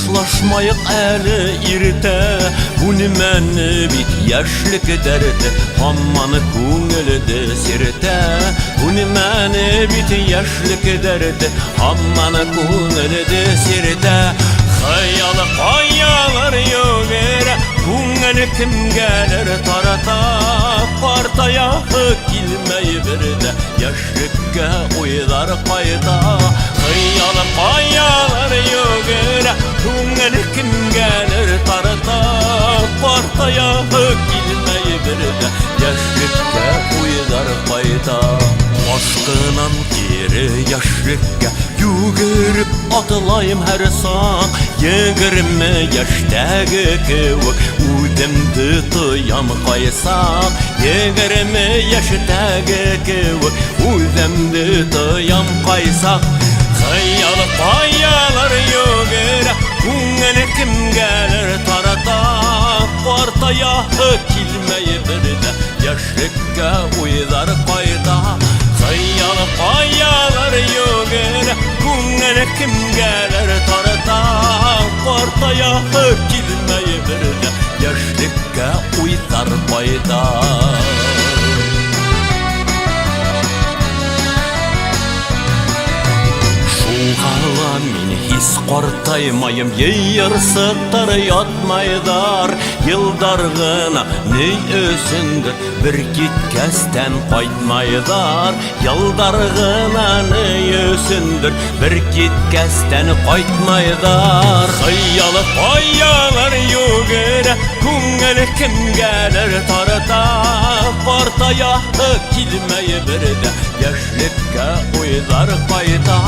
Hoşlaşmayık äli irte, bu nimeni bit yaşlık derdi, hammanı köngülde sirte. Bu nimeni bit yaşlık derdi, hammanı köngülde sirte. Hayalı kayalar yögere, köngülü kim gelir tarata. Partaya kilmeyi birde, yaşlıkka uylar kayda. Hayalı kayalar yögere, köngülü kim gelir tarata. Partaya kilmeyi birde, yaşlıkka uylar kayda. Aşkınan geri yaşlıkka yügürüp atılayım her sağ. 20 yaştagi kıvık udimdi tıyam kaysak. 20 yaştagi kıvık udimdi tıyam kaysak. Hayalı kayalar yögere, köngülü kim gelir tarata. Partaya kilmeyi birde, yaşlıkka uylar kayda. Hayalı kayalar yögere, köngülü kim gelir tarata. Partaya kilmeyi birde, yaşlıkka uylar kayda. Şuğala min his qartaymayım, yeyirsiqtir yatmaydar. Yıldargına ney ösündür, bir gitkesten qaytmaydar. Yıldargına ney ösündür, bir gitkesten qaytmaydar. Hayalı kayalar yögere, köngülü kim gelir tarata. Partaya kilmeyi birde, yaşlıkka uylar kayda.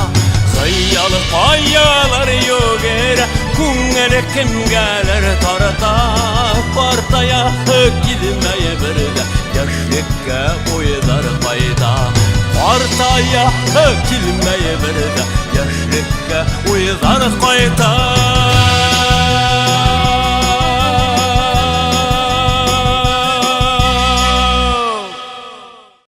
Hayalı kayalar yögere, köngülü kim gelir tarata. Partaya kilmeyi birde, yaşlıkka uylar kayda. Partaya kilmeyi birde, yaşlıkka uylar kayda.